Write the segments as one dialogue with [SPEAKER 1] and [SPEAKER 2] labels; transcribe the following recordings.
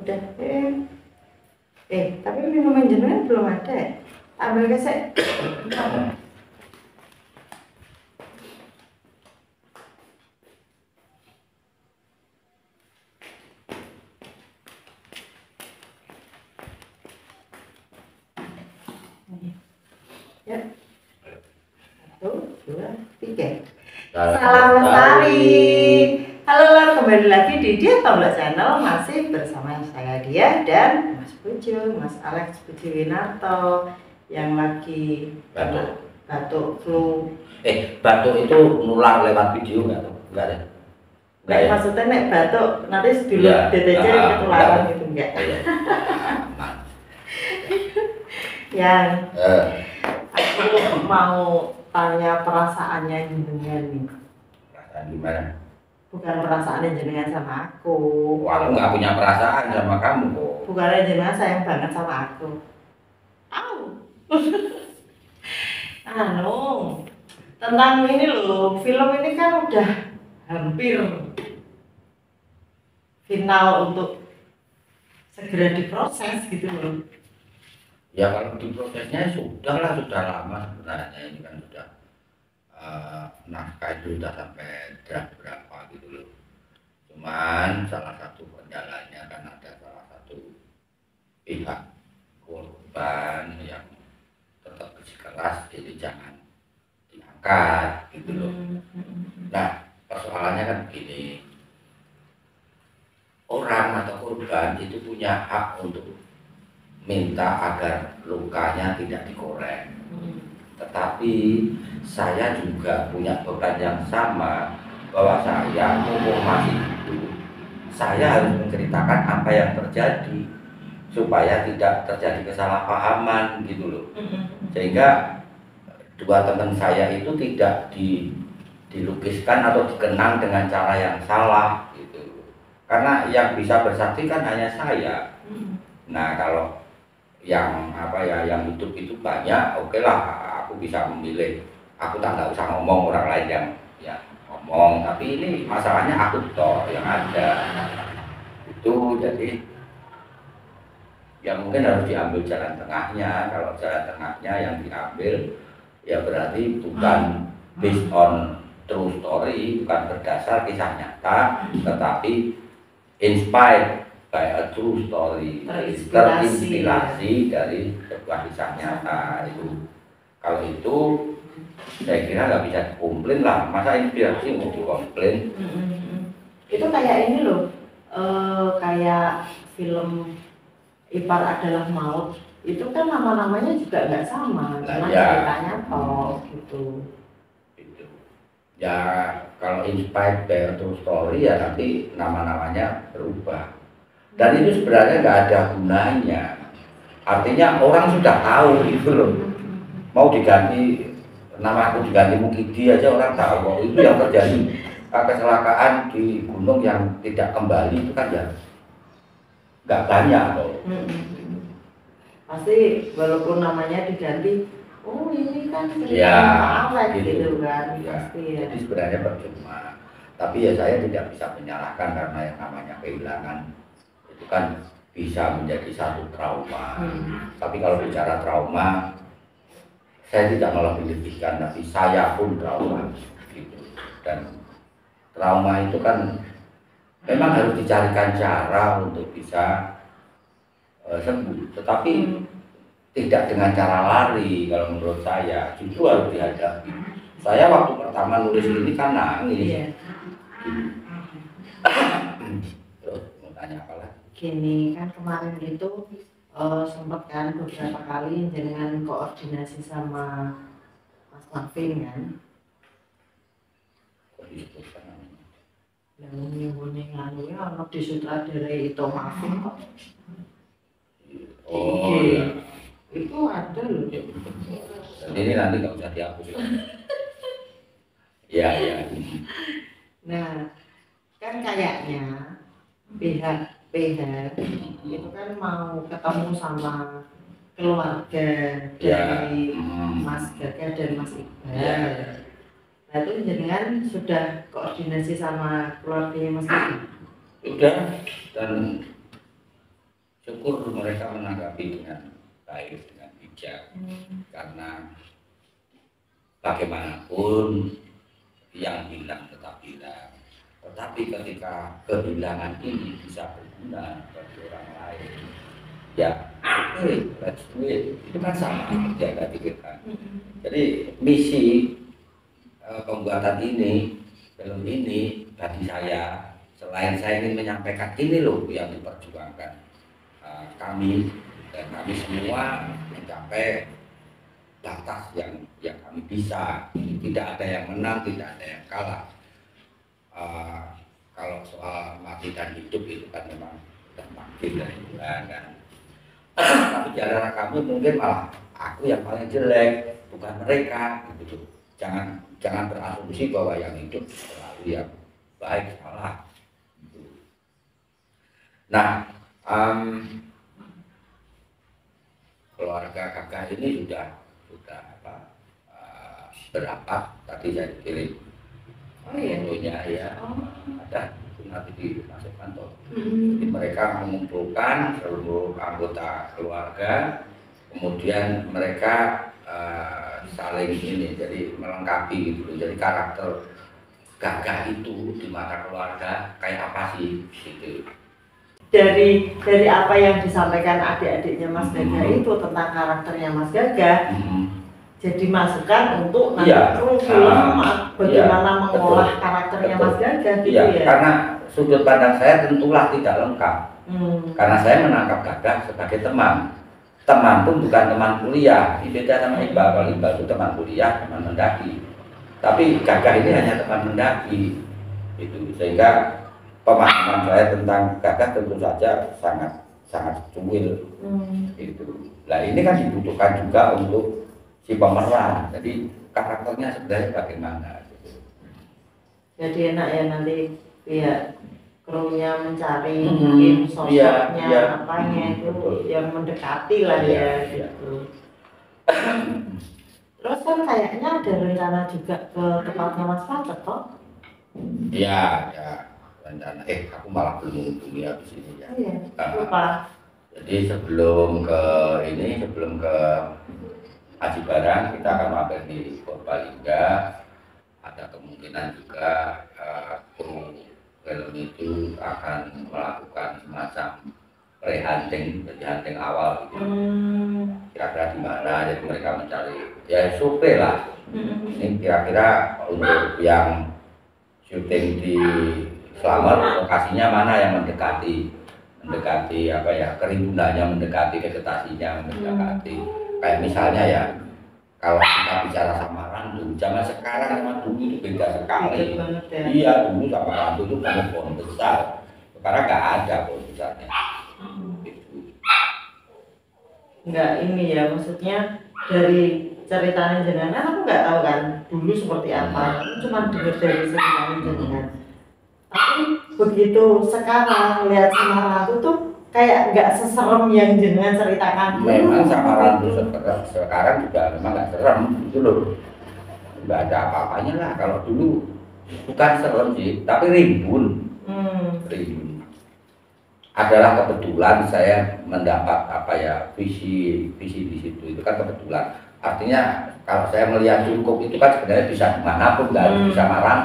[SPEAKER 1] udah. Tapi minuman jenengan belum ada. Ambil kesek. Ya. 1, 2, 3. Salam lestari. Halo lor, kembali lagi di Dia Tombak Channel. Masih bersama saya Dia dan Mas Pujo, Mas Alex Pujiwinarto yang lagi batuk flu.
[SPEAKER 2] Batuk itu nular lewat video nggak tuh? Nggak ada.
[SPEAKER 1] Nggak ya? Maksudnya nek batuk nanti dulu DTC ketularan gitu enggak? Yang aku mau tanya perasaannya jenengan nih.
[SPEAKER 2] Perasaan gimana?
[SPEAKER 1] Bukan perasaan jenengan sama aku.
[SPEAKER 2] Wah, aku nggak punya perasaan sama kamu kok.
[SPEAKER 1] Bukan jenengan sayang banget sama aku. Tentang ini loh, film ini kan udah hampir final untuk segera diproses gitu loh.
[SPEAKER 2] Ya kalau diprosesnya sudah lama sebenarnya, ini kan sudah naskah itu sudah sampai draft berapa gitu loh. Cuman salah satu kendalanya kan ada salah satu pihak korban yang tetap bersikeras jadi jangan diangkat gitu loh. Nah persoalannya kan begini, orang atau korban itu punya hak untuk minta agar lukanya tidak dikorek. Tetapi saya juga punya beban yang sama, bahwa saya mumpung masih hidup, saya harus menceritakan apa yang terjadi supaya tidak terjadi kesalahpahaman gitu loh. Sehingga dua teman saya itu tidak dilukiskan atau dikenang dengan cara yang salah gitu. Karena yang bisa bersaksi kan hanya saya. Nah kalau yang yang hidup itu banyak, oke lah, aku bisa memilih, aku nggak usah ngomong, orang lain yang ya ngomong, tapi ini masalahnya aku toh yang ada itu. Jadi ya mungkin harus diambil jalan tengahnya. Kalau jalan tengahnya yang diambil ya berarti bukan based on true story, bukan berdasar kisah nyata, tetapi inspired by a true story, terinspirasi dari sebuah kisah nyata itu. Kalau itu saya kira nggak bisa dikomplain lah, masa inspirasi mau dikomplain?
[SPEAKER 1] Itu kayak ini loh, kayak film Ipar Adalah Maut, itu kan nama-namanya juga nggak sama, cuma ceritanya toh gitu. Ya
[SPEAKER 2] kalau inspired by a true story ya nanti nama-namanya berubah. Dan itu sebenarnya nggak ada gunanya. Artinya orang sudah tahu gitu loh. Mau diganti nama aku diganti Mukidi aja orang tahu kok. Itu yang terjadi kecelakaan di gunung yang tidak kembali itu kan ya nggak banyak kok.
[SPEAKER 1] Pasti walaupun namanya diganti, oh ini kan
[SPEAKER 2] awet
[SPEAKER 1] gitu kan.
[SPEAKER 2] Ya.
[SPEAKER 1] Pasti ya.
[SPEAKER 2] Jadi sebenarnya percuma. Tapi ya saya tidak bisa menyalahkan karena yang namanya kehilangan itu kan bisa menjadi satu trauma. Tapi kalau bicara trauma, saya tidak malah melebihkan, tapi saya pun trauma gitu. Dan trauma itu kan memang harus dicarikan cara untuk bisa sembuh, tetapi tidak dengan cara lari. Kalau menurut saya justru harus dihadapi. Saya waktu pertama nulis ini kan nangis. Terus mau tanya apa lagi?
[SPEAKER 1] Gini kan kemarin itu sempat kan beberapa kali dengan koordinasi sama Mas Marvin kan. Yang ngomongin nganu ya, anak disutradarai itu Marvin kok.
[SPEAKER 2] Oh iya.
[SPEAKER 1] Itu ada loh.
[SPEAKER 2] Jadi ini nanti nggak usah dihapus. Ya.
[SPEAKER 1] Nah, kan kayaknya pihak itu kan mau ketemu sama keluarga dari Mas Gaga dan Mas Iqbal. Nah itu jenengan sudah koordinasi sama keluarganya Mas Gaga?
[SPEAKER 2] Sudah, dan syukur mereka menanggapi dengan baik, dengan bijak, karena bagaimanapun yang hilang tetap hilang. Tetapi ketika kehilangan ini bisa berguna bagi orang lain, ya let's do it. Itu kan sama jaga pikirkan. Jadi misi pembuatan ini, film ini bagi saya, selain saya ingin menyampaikan ini loh yang diperjuangkan kami dan kami semua mencapai batas yang kami bisa. Tidak ada yang menang, tidak ada yang kalah. Kalau soal mati dan hidup itu kan memang takdir dari Tuhan kan. Tapi di antara kami mungkin malah aku yang paling jelek, bukan mereka gitu. Jangan berasumsi bahwa yang hidup selalu yang baik, salah gitu. Nah, keluarga kakak ini sudah berapat tadi saya kirim fotonya ya, ada nanti dimasukkan tuh. Jadi mereka mengumpulkan seluruh anggota keluarga, kemudian mereka saling ini, jadi melengkapi gitu. Jadi karakter gagah itu di mata keluarga kayak apa sih gitu.
[SPEAKER 1] Dari apa yang disampaikan adik-adiknya Mas Gagah itu tentang karakternya Mas Gagah, jadi masukan untuk nanti kru film bagaimana mengolah karakternya Mas Gagah gitu ya.
[SPEAKER 2] Karena sudut pandang saya tentulah tidak lengkap. Karena saya menangkap Gagah sebagai teman. Teman pun bukan teman kuliah. Ini beda sama Iqbal. Kalau Iqbal itu teman kuliah, teman mendaki. Tapi Gagah ini hanya teman mendaki. Itu sehingga pemahaman saya tentang Gagah tentu saja sangat cuil. Itu. Nah ini kan dibutuhkan juga untuk si pemeran. Jadi karakternya sebenarnya bagaimana? Gitu.
[SPEAKER 1] Jadi enak ya nanti pihak krunya mencari mungkin sosoknya apanya itu yang mendekati lah ya gitu. Terus kan kayaknya ada rencana juga ke tempatnya Mas Patet toh?
[SPEAKER 2] Iya, rencana. Aku malah belum menghubungi habis ini ya.
[SPEAKER 1] Iya, lupa.
[SPEAKER 2] Jadi sebelum ke Aji Barang kita akan mampir di Purbalingga. Ada kemungkinan juga kru film itu akan melakukan semacam pre-hunting, jadi hunting awal gitu. Kira-kira di mana, jadi mereka mencari ya survei lah. Ini kira-kira untuk yang syuting di Slamet lokasinya mana yang mendekati apa ya, kerimbunannya mendekati, vegetasinya mendekati. Kayak misalnya ya, kalau kita bicara Samarang dulu, zaman sekarang sama dulu itu beda sekali. Iya, dulu Samarang itu pohon besar, sekarang nggak ada pohon besarnya.
[SPEAKER 1] Nggak ini ya, maksudnya dari ceritanya jenengan aku nggak tahu kan dulu seperti apa, cuma dengar dari ceritanya jenengan. Tapi begitu sekarang lihat Samarang itu tuh kayak nggak seserem yang jenengan ceritakan.
[SPEAKER 2] Memang Samarang itu sekarang juga memang nggak serem gitu loh, nggak ada apa-apanya lah. Kalau dulu bukan serem sih, tapi rimbun. Adalah kebetulan saya mendapat visi di situ, itu kan kebetulan. Artinya kalau saya melihat Cukup itu kan sebenarnya bisa dimanapun, nggak bisa Samarang.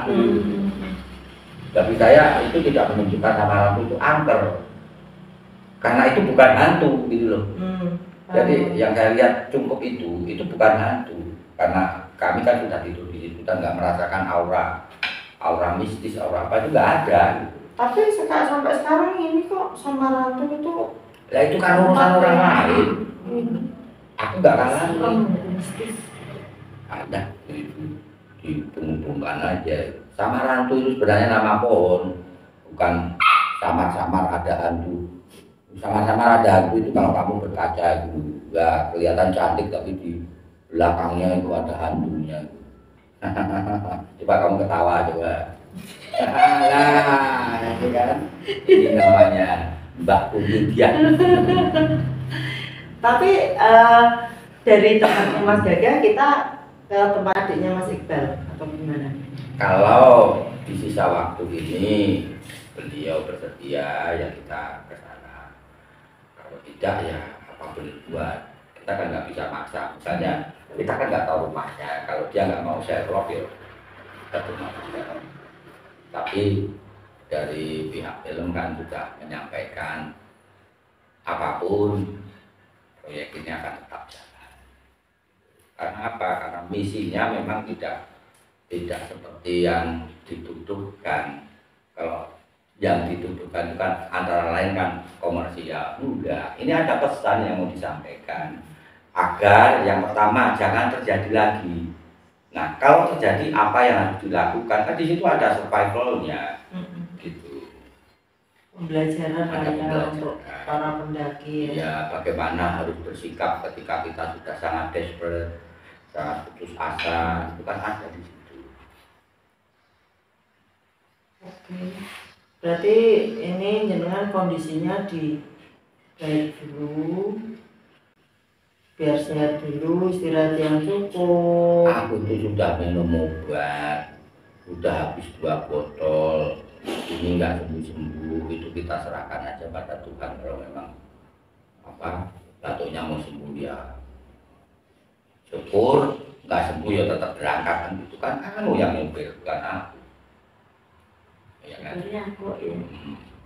[SPEAKER 2] Tapi saya itu tidak menunjukkan Samarang itu angker, karena itu bukan hantu gitu loh. Jadi yang saya lihat Cukup itu bukan hantu, karena kami kan sudah tidur di situ, kita nggak merasakan aura mistis, aura apa itu nggak ada.
[SPEAKER 1] Tapi sampai sekarang ini kok Samarang itu
[SPEAKER 2] ya itu kan urusan orang lain. Aku nggak kalah. Ada di pengumuman aja. Samarang itu sebenarnya nama pohon, bukan samar-samar ada hantu. Samar-samar ada hantu itu kalau kamu berkaca itu nggak kelihatan cantik, tapi di belakangnya itu ada hantunya. Coba kamu ketawa coba. Lah, ini kan ini namanya Mbak Kemudian. Tapi
[SPEAKER 1] dari tempatnya Mas Gagah kita ke tempat adiknya Mas Iqbal atau gimana?
[SPEAKER 2] Kalau di sisa waktu ini beliau bersedia ya kita ke sana. Kalau tidak ya apa boleh buat. Kita kan nggak bisa maksa, misalnya kita kan nggak tahu rumahnya, kalau dia nggak mau share vlog ya kita cuma share. Tapi dari pihak film kan sudah menyampaikan apapun proyek ini akan tetap jalan. Karena apa? Karena misinya memang tidak seperti yang dituduhkan. Kalau yang dituduhkan itu kan antara lain kan komersial. Enggak, ini ada pesan yang mau disampaikan agar yang pertama jangan terjadi lagi. Nah, kalau terjadi apa yang harus dilakukan? Kan di situ ada survivalnya, gitu.
[SPEAKER 1] Pembelajaran ya untuk para pendaki.
[SPEAKER 2] Ya, bagaimana harus bersikap ketika kita sudah sangat desperate, sangat putus asa, itu kan ada di situ.
[SPEAKER 1] Oke. Berarti ini jenengan kondisinya di baik dulu, biar sehat dulu, istirahat yang cukup.
[SPEAKER 2] Aku itu sudah minum obat, sudah habis 2 botol, ini nggak sembuh-sembuh, itu kita serahkan aja pada Tuhan. Kalau memang apa batuknya mau sembuh ya syukur, nggak sembuh ya tetap berangkat kan, gitu kan. Kamu yang nyopir bukan aku. Ya kan?
[SPEAKER 1] Aku ya.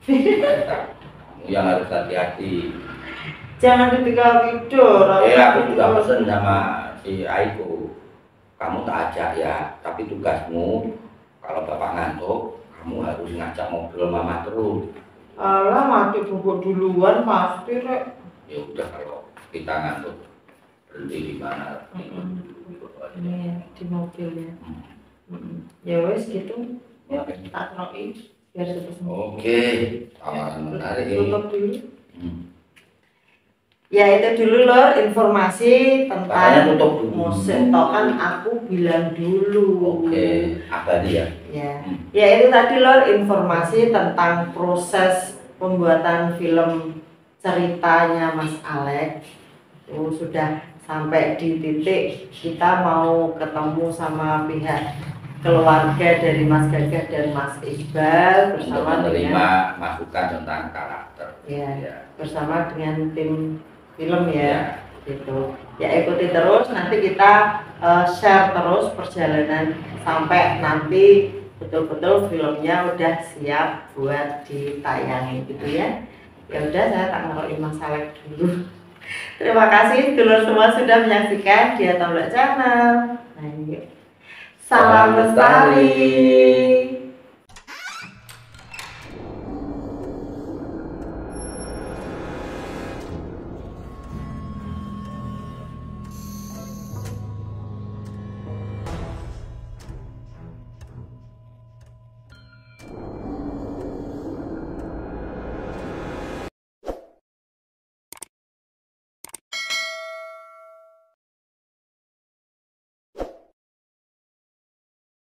[SPEAKER 2] Kamu yang harus hati-hati.
[SPEAKER 1] Jangan ketika tidur.
[SPEAKER 2] Aku juga pesen sama si Aiko, kamu tak ajak ya, tapi tugasmu kalau bapak ngantuk, kamu harus ngajak mobil mama terus.
[SPEAKER 1] Alah, mati bubuk duluan pasti rek.
[SPEAKER 2] Ya udah, kalau kita ngantuk berhenti di mana?
[SPEAKER 1] Ini di mobil ya. Ya wes gitu. Ya, tak roki biar cepat sembuh.
[SPEAKER 2] Oke, tawaran menarik ini.
[SPEAKER 1] Tutup dulu. Ya itu dulu lor informasi tentang musik. Toh kan aku bilang dulu.
[SPEAKER 2] Oke, abadi ya.
[SPEAKER 1] Ya itu tadi lor informasi tentang proses pembuatan film ceritanya Mas Alex. Itu sudah sampai di titik kita mau ketemu sama pihak keluarga dari Mas Gagah dan Mas Iqbal bersama
[SPEAKER 2] menerima masukan tentang karakter.
[SPEAKER 1] Ya, bersama dengan tim film ya, gitu. Ya ikuti terus, nanti kita share terus perjalanan sampai nanti betul-betul filmnya udah siap buat ditayangin gitu ya. Ya udah, saya tak ngaruhin Mas Alex dulu. Terima kasih dulur semua sudah menyaksikan Dia Tombolak Channel. Nah, ini. Salam lestari.